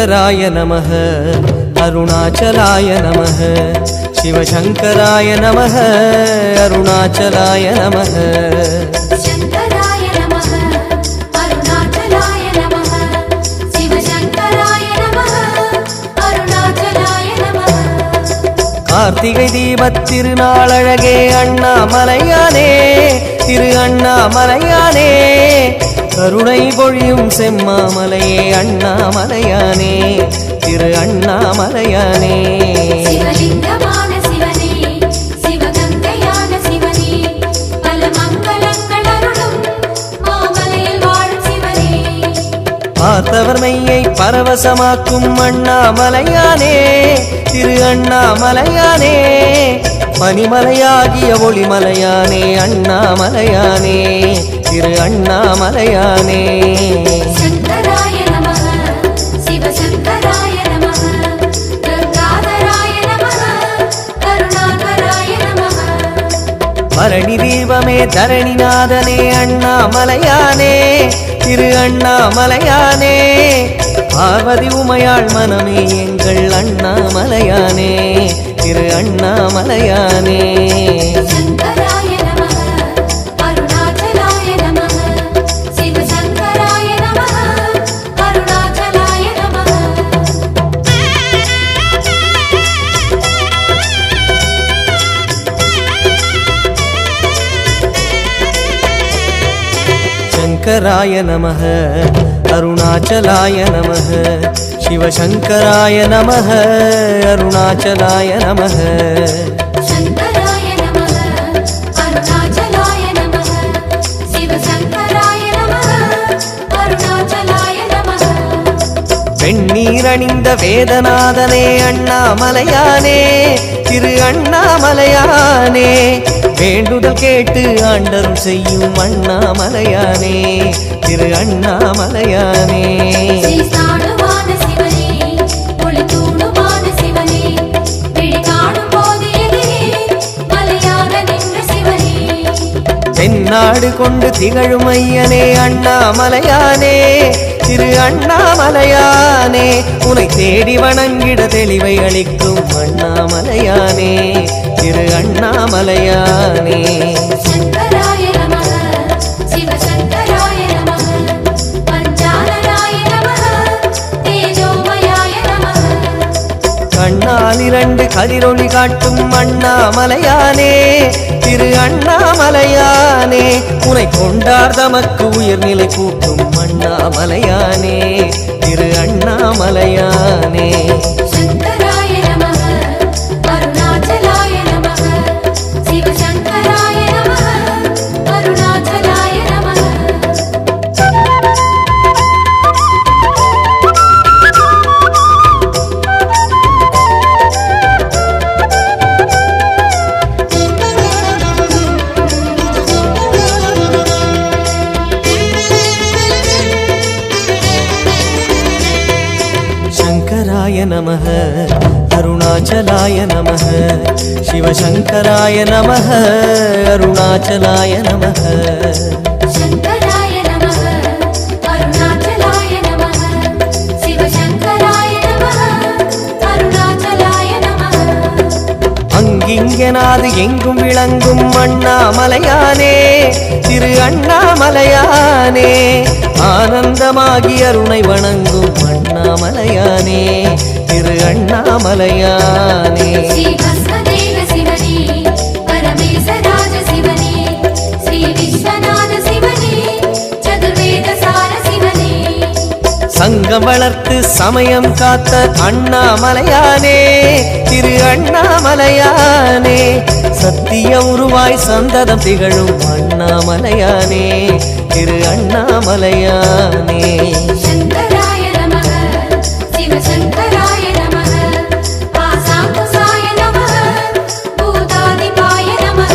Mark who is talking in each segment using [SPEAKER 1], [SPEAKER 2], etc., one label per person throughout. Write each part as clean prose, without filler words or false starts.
[SPEAKER 1] शंकराय नमः अरुणाचलाय नमः शिवशंकराय नमः अरुणाचलाय नमः
[SPEAKER 2] शंकराय नमः अरुणाचलाय नमः शिवशंकराय नमः अरुणाचलाय नमः
[SPEAKER 1] कार्तिகை தீபத் திருநாளழகே அண்ணாமலையானே திரு அண்ணாமலையானே கருணை பொழியும் செம்மாமலையே அண்ணாமலையானே திரு அண்ணாமலையானே
[SPEAKER 2] சிவலிங்கமான சிவனே சிவகங்கையான சிவனே பல மங்களங்கள் அருளும் மாமலையில் வாழும் சிவனே
[SPEAKER 1] பார்த்தவர் மெய்யை பரவசமாக்கும் அண்ணாமலையானே திரு அண்ணாமலையானே பனிமலையாகிய ஒளிமலையானே அண்ணாமலையானே திரு அண்ணாமலையானே
[SPEAKER 2] शंकराय नमः शिवशंकराय नमः गंगाधराय नमः करुणाकराय नमः
[SPEAKER 1] பரணி தீபமே தரணிநாதனே அண்ணாமலையானே திரு அண்ணாமலையானே பார்வதி உமையாள் மனமே எங்கள் அண்ணாமலையானே திரு அண்ணாமலையானே
[SPEAKER 2] शंकराय नमः अरुणाचलाय नमः शिवशंकराय नमः अरुणाचलाय नमः
[SPEAKER 1] शंकराय नमः अरुणाचलाय नमः शिवशंकराय नमः अरुणाचलाय नमः
[SPEAKER 2] शंकराय नमः अरुणाचलाय नमः शिवशंकराय नमः अरुणाचलाय नमः
[SPEAKER 1] வெண்ணீரணிந்த வேதநாதனே அண்ணாமலையானே திரு அண்ணாமலையானே வேண்டுதல் கேட்டு ஆண்டரும் செய்யும் அண்ணாமலையானே திரு அண்ணாமலையானே
[SPEAKER 2] ஸ்ரீஸ்தானுவான சிவனே ஒளித்தூணுவான சிவனே விழி காணும் போது எதிரே மலையாக நின்ற சிவனே
[SPEAKER 1] தென்னாடு கொண்டு திகழும் ஐயனே அண்ணாமலையானே திரு அண்ணாமலையானே உனை தேடி வணங்கிட தெளிவை அளிக்கும் அண்ணாமலையானே திரு அண்ணாமலையானே
[SPEAKER 2] शंकराय नमः शिवशंकराय नमः पंचाननाय नमः तेजोमयाय नमः
[SPEAKER 1] கண்ணால் இரண்டு கதிரொளி காட்டும் அண்ணாமலையானே திரு அண்ணாமலையானே உனை கொண்டார் தமக்கு உயர்நிலை கூட்டும் அண்ணாமலையானே திரு அண்ணாமலையானே
[SPEAKER 2] शंकराय नमः अरुणाचलाय नमः शिवशंकराय नमः अरुणाचलाय नमः
[SPEAKER 1] शंकराय नमः अरुणाचलाय नमः शिवशंकराय नमः अरुणाचलाय नमः
[SPEAKER 2] शंकराय नमः अरुणाचलाय नमः शिवशंकराय नमः अरुणाचलाय नमः
[SPEAKER 1] அங்கிங்கனாது எங்கும் விளங்கும் அண்ணாமலையானே திரு அண்ணாமலையானே ஆனந்தமாகி அருணை வணங்கும் அண்ணாமலையானே திரு அண்ணாமலையானே
[SPEAKER 2] श्री भस्मदेव शिवने परमेशराज शिवने श्री विश्वनाथ शिवने चतुर्वेद सार शिवने
[SPEAKER 1] சங்கம் வளர்த்து சமயம் காத்த அண்ணாமலையானே திரு அண்ணாமலையானே சத்திய உருவாய் சந்ததம் திகழும் அண்ணாமலையானே திரு அண்ணாமலையானே
[SPEAKER 2] शंकराय नमः शिवशंकराय नमः पासाकुसाय नमः भूतादिपाय नमः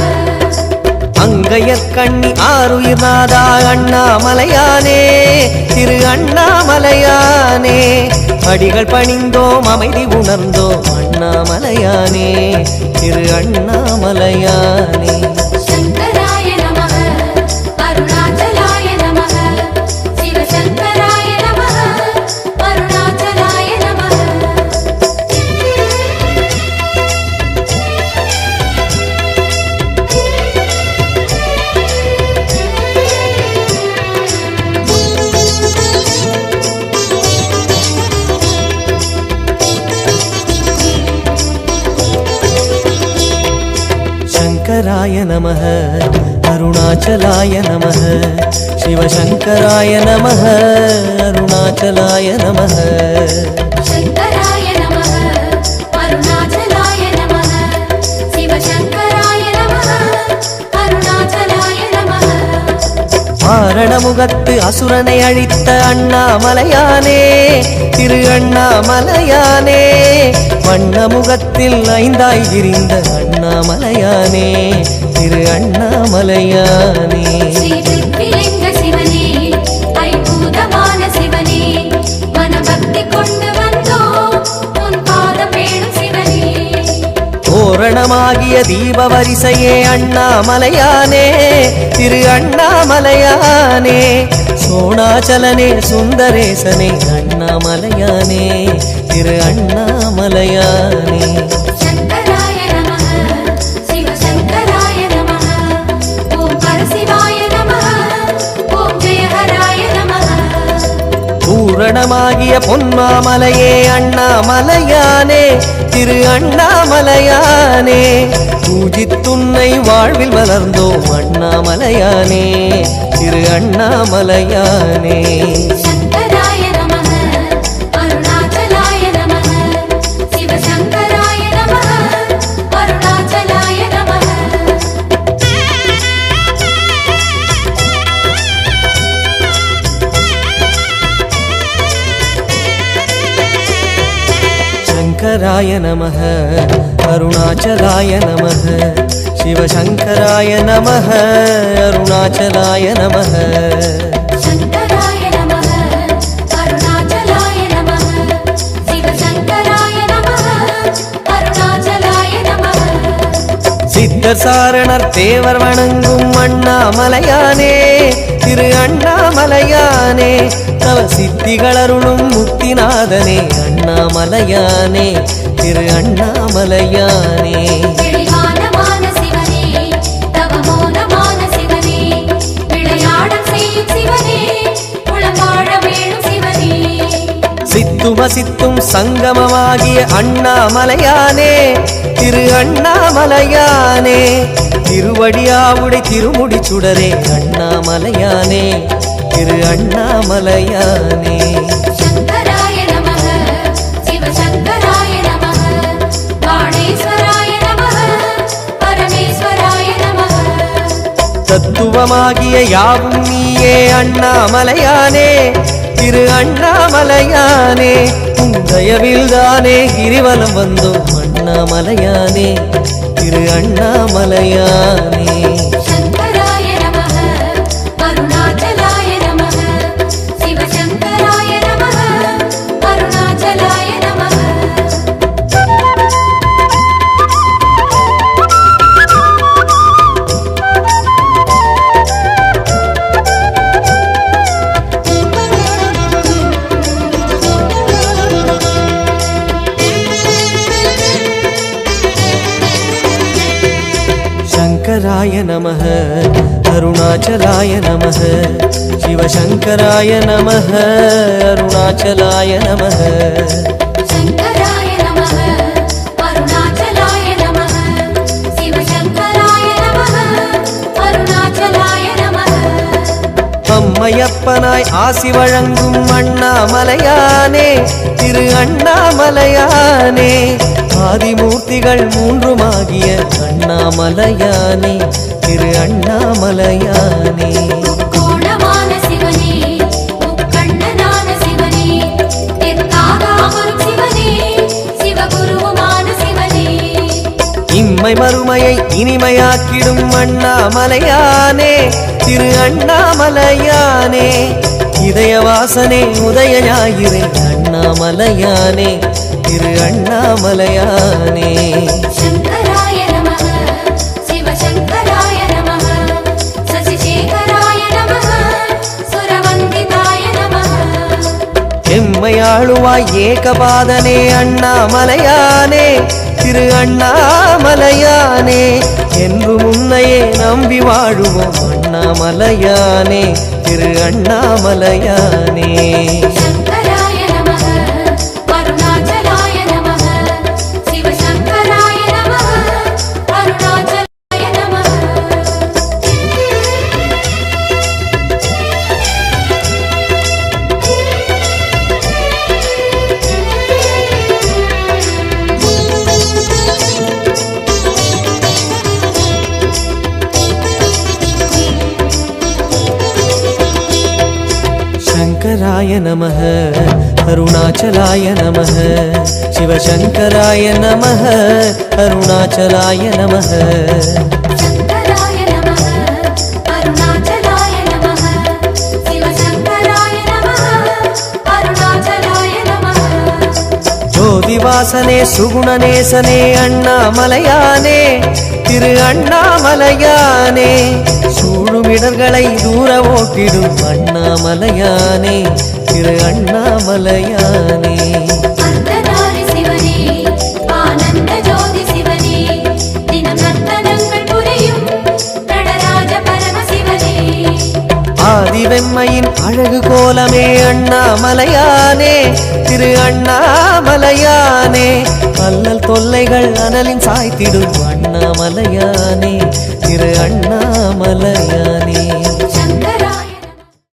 [SPEAKER 1] அங்கையற்கண்ணி ஆருயிர்நாதா அண்ணாமலையானே திரு அண்ணாமலையானே அடிகள் பணிந்தோம் அமைதி உணர்ந்தோம் அண்ணாமலையானே திரு அண்ணாமலையானே
[SPEAKER 2] शंकराय नमः अरुणाचलाय नमः शिवशंकराय नमः अरुणाचलाय
[SPEAKER 1] शङ्कराय नमः अरुणाचलाय नमः शिवशङ्कराय नमः अरुणाचलाय नमः
[SPEAKER 2] शङ्कराय नमः अरुणाचलाय नमः शिवशङ्कराय नमः अरुणाचलाय नमः
[SPEAKER 1] ஆரணமுகத்து அசுரனை அழித்த அண்ணாமலையானே திரு அண்ணாமலையானே வண்ணமுகத்தில் ஐந்தாய் விரிந்த அண்ணாமலையானே திரு அண்ணாமலையானே
[SPEAKER 2] ஸ்ரீ திருப்பிலிங்க சிவனே ஐம்பூதமான சிவனே மனபக்தி கொண்டு வந்தோம் உன் பாதம் வேணும் சிவனே
[SPEAKER 1] தோரணமாகிய தீப வரிசையே அண்ணாமலையானே திரு அண்ணாமலையானே சோணாச்சலனே சுந்தரேசனே அண்ணாமலையானே திரு அண்ணாமலையானே
[SPEAKER 2] शङ्कराय नमः शिवशङ्कराय नमः ॐ परशिवाय नमः ॐ जयहराय नमः
[SPEAKER 1] பூரணமாகிய பொன்மாமலையே அண்ணாமலையானே திரு அண்ணாமலையானே பூஜித்துன்னை வாழ்வில் வளர்ந்தோம் அண்ணாமலையானே திரு அண்ணாமலையானே
[SPEAKER 2] शङ्कराय नमः अरुणाचलाय नमः शिवशङ्कराय नमः अरुणाचलाय नमः
[SPEAKER 1] शङ्कराय नमः अरुणाचलाय नमः शिवशङ्कराय नमः अरुणाचलाय नमः
[SPEAKER 2] शङ्कराय नमः अरुणाचलाय नमः शिवशङ्कराय नमः अरुणाचलाय नमः
[SPEAKER 1] சித்தர் சாரணர் தேவர் வணங்கும் அண்ணாமலையானே திரு அண்ணாமலையானே தவ சித்திகளருளும் முக்திநாதனே அண்ணாமலையானே திரு அண்ணாமலையானே
[SPEAKER 2] தெளிவானமான சிவனே தவமோனமான சிவனே விளையாடல் செய்யும் சிவனே உளவாழ வேணும் சிவனே
[SPEAKER 1] சித்தும சித்தும் சங்கமமாகிய அண்ணாமலையானே திரு அண்ணாமலையானே திருவடியாவுடை திருமுடி சுடரே அண்ணாமலையானே திரு அண்ணாமலையானே
[SPEAKER 2] शङ्कराय नमः शिवशङ्कराय नमः बाणेश्वराय नमः परमेश्वराय नमः
[SPEAKER 1] தத்துவமாகிய யாவும் நீயே அண்ணாமலையானே திரு அண்ணாமலையானே தயவில்தானே கிரிவலம் வந்தோம் அண்ணாமலையானே திரு அண்ணாமலையானே
[SPEAKER 2] शङ्कराय नमः अरुणाचलाय नमः शिवशङ्कराय नमः अरुणाचलाय नमः
[SPEAKER 1] शङ्कराय नमः अरुणाचलाय नमः शिवशङ्कराय नमः अरुणाचलाय नमः
[SPEAKER 2] शङ्कराय नमः अरुणाचलाय नमः शिवशङ्कराय नमः अरुणाचलाय नमः
[SPEAKER 1] அம்மையப்பனாய் ஆசி வழங்கும் அண்ணாமலையானே திரு அண்ணாமலையானே ஆதிமூர்த்திகள் மூன்றுமாகிய அண்ணாமலையானே திரு அண்ணாமலையானே
[SPEAKER 2] கோணமான சிவனே முக்கண்ணனான சிவனே தெற்காக அமரும் சிவனே சிவகுருவுமான சிவனே
[SPEAKER 1] இம்மை மறுமையை இனிமையாக்கிடும் அண்ணாமலையானே திரு அண்ணாமலையானே இதயவாசனே உதய ஞாயிறே அண்ணாமலையானே திரு அண்ணாமலையானே
[SPEAKER 2] शङ्कराय नमः शिवशङ्कराय नमः शशिशेखराय नमः सुरवन्दिताय नमः
[SPEAKER 1] எம்மையாளுவாய் ஏகபாதனே அண்ணாமலையானே திரு அண்ணாமலையானே என்று முன்னையே நம்பி வாழுவோம் அண்ணாமலையானே திரு அண்ணாமலையானே
[SPEAKER 2] शङ्कराय नमः अरुणाचलाय नमः शिवशङ्कराय नमः अरुणाचलाय
[SPEAKER 1] சிவசங்கராய நமः அருணாச்சலாய நமः சிவசங்கராய நமः அருணாச்சலாய நமः
[SPEAKER 2] शङ्कराय नमः अरुणाचलाय नमः शिवशङ्कराय नमः अरुणाचलाय नमः
[SPEAKER 1] ஜோதிவாசனே சுகுணநேசனே அண்ணாமலையானே திரு அண்ணாமலையானே சூழுமிடர்களை தூர ஓட்டிடும் அண்ணாமலையானே திரு அண்ணாமலையானே
[SPEAKER 2] அர்த்தநாரி சிவனே ஆனந்த ஜோதி சிவனே தினம் நர்த்தனங்கள் புரியும் நடராஜ பரமசிவனே
[SPEAKER 1] ஆதிவெம்மையின் அழகு கோலமே அண்ணாமலையானே திரு அண்ணாமலையானே அல்லல் தொல்லைகள் அனலின் சாய்த்திடும் அண்ணாமலையானே திரு அண்ணாமலையானே